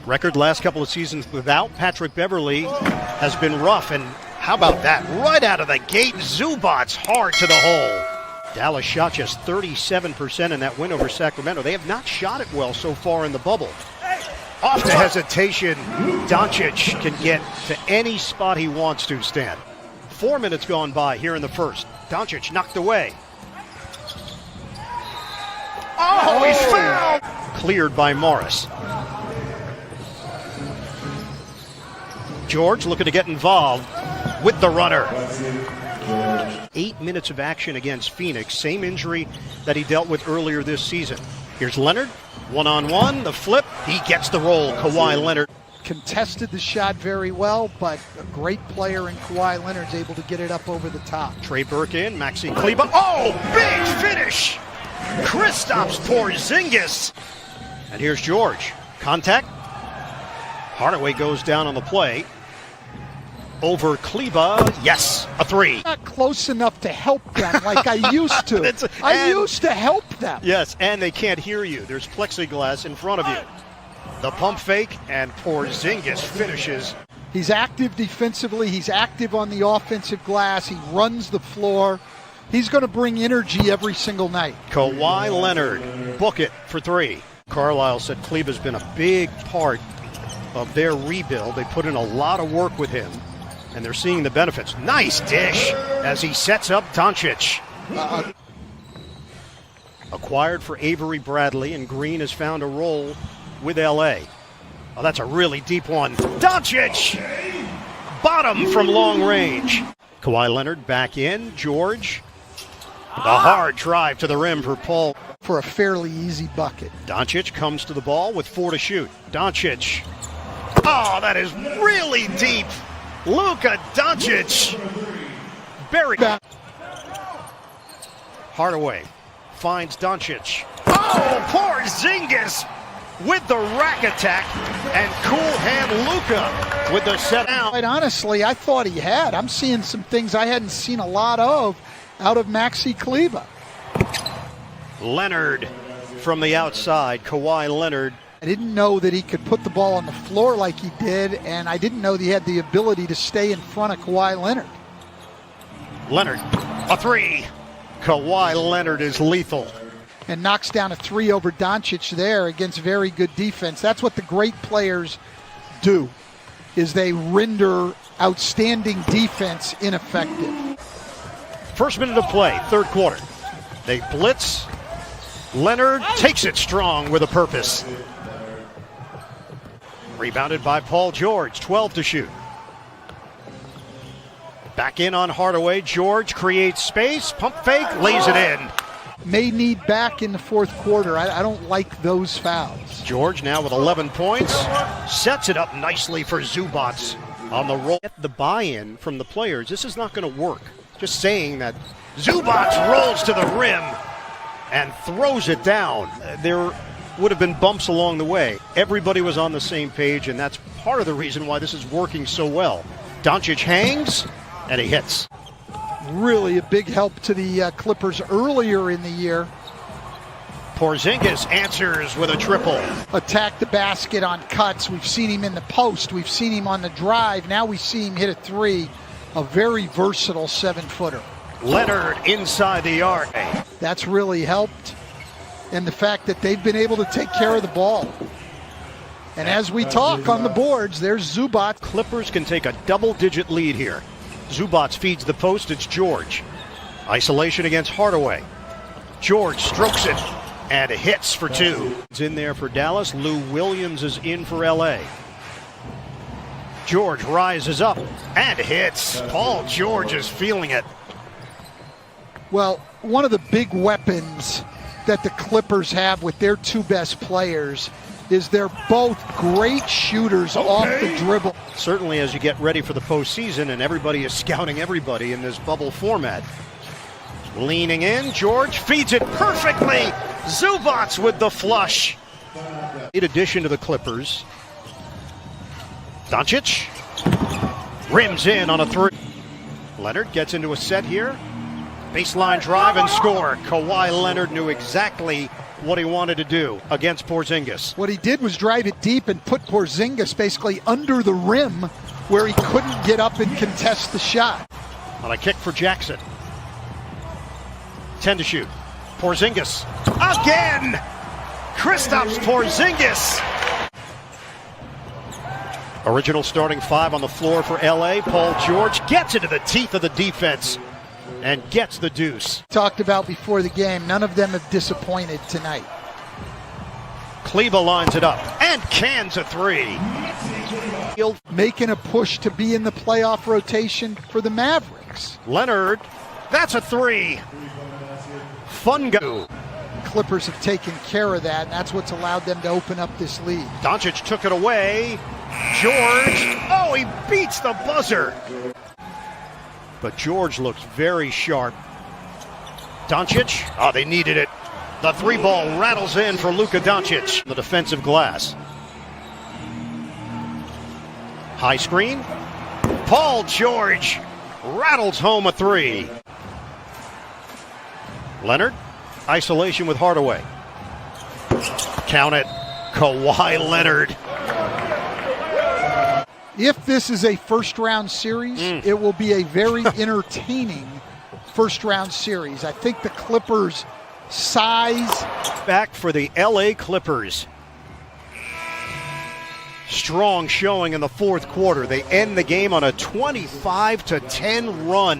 Record last couple of seasons without Patrick Beverley has been rough, and how about that? Right out of the gate, Zubac's hard to the hole. Dallas shot just 37% in that win over Sacramento. They have not shot it well so far in the bubble. Off to hesitation. Doncic can get to any spot he wants to, Stan. 4 minutes gone by here in the first. Doncic knocked away. Oh, he's fouled! Cleared by Morris. George looking to get involved with the runner. 8 minutes of action against Phoenix. Same injury that he dealt with earlier this season. Here's Leonard. One-on-one, the flip. He gets the roll. Kawhi Leonard. Contested the shot very well, but a great player in Kawhi Leonard's able to get it up over the top. Trey Burke in, Maxi Kleber. Oh, big finish! Kristaps Porzingis. And here's George. Contact. Hardaway goes down on the play. Over Kleber. Yes, a three. Not close enough to help them like I used to. I used to help them. Yes, and they can't hear you. There's plexiglass in front of you. The pump fake, and Porzingis finishes. He's active defensively. He's active on the offensive glass. He runs the floor. He's going to bring energy every single night. Kawhi Leonard, book it for three. Carlisle said Kleber's been a big part of their rebuild. They put in a lot of work with him, and they're seeing the benefits. Nice dish as he sets up Doncic. Acquired for Avery Bradley, and Green has found a role with LA. Oh, that's a really deep one. Doncic! Bottom from long range. Kawhi Leonard back in. George. The hard drive to the rim for Paul. For a fairly easy bucket. Doncic comes to the ball with 4 to shoot. Doncic. Oh, that is really deep. Luca Doncic. Buried. Hardaway finds Doncic. Oh, Porzingis with the rack attack, and cool hand Luca with the set down. Quite honestly, I thought he had. I'm seeing some things I hadn't seen a lot of out of Maxi Kleber. Leonard from the outside. Kawhi Leonard. I didn't know that he could put the ball on the floor like he did, and I didn't know that he had the ability to stay in front of Kawhi Leonard. Leonard, a three. Kawhi Leonard is lethal. And knocks down a three over Doncic there against very good defense. That's what the great players do, is they render outstanding defense ineffective. First minute of play, third quarter. They blitz. Leonard takes it strong with a purpose. Rebounded by Paul George, 12 to shoot. Back in on Hardaway. George creates space, pump fake, lays it in. May need back in the fourth quarter. I don't like those fouls. George now with 11 points. Sets it up nicely for Zubac on the roll. Get the buy-in from the players. This is not going to work. Just saying that Zubac rolls to the rim and throws it down. There would have been bumps along the way. Everybody was on the same page, and that's part of the reason why this is working so well. Doncic hangs, and he hits. Really a big help to the Clippers earlier in the year. Porzingis answers with a triple. Attack the basket on cuts. We've seen him in the post. We've seen him on the drive. Now we see him hit a three. A very versatile 7-footer. Leonard inside the arc. That's really helped. And the fact that they've been able to take care of the ball. And as we talk on the boards, there's Zubac. Clippers can take a double-digit lead here. Zubac feeds the post. It's George. Isolation against Hardaway. George strokes it and hits for two. It's in there for Dallas. Lou Williams is in for LA. George rises up and hits. Paul George is feeling it. Well, one of the big weapons that the Clippers have with their two best players is they're both great shooters off the dribble. Certainly as you get ready for the postseason and everybody is scouting everybody in this bubble format. Leaning in, George feeds it perfectly. Zubac with the flush. In addition to the Clippers, Doncic rims in on a three. Leonard gets into a set here. Baseline drive and score. Kawhi Leonard knew exactly what he wanted to do against Porzingis. What he did was drive it deep and put Porzingis basically under the rim where he couldn't get up and contest the shot. On a kick for Jackson. 10 to shoot. Porzingis again! Kristaps Porzingis! Original starting five on the floor for LA. Paul George gets into the teeth of the defense and gets the deuce. Talked about before the game, none of them have disappointed tonight. Kleba lines it up and cans a three. Making a push to be in the playoff rotation for the Mavericks. Leonard, that's a three. Fun go. Clippers have taken care of that, and that's what's allowed them to open up this lead. Doncic took it away. George, oh, he beats the buzzer. But George looks very sharp. Doncic, oh, they needed it. The three ball rattles in for Luca Doncic. The defensive glass. High screen. Paul George rattles home a three. Leonard, isolation with Hardaway. Count it. Kawhi Leonard. If this is a first-round series, it will be a very entertaining first-round series. I think the Clippers' size. Back for the LA Clippers. Strong showing in the fourth quarter. They end the game on a 25-10 run.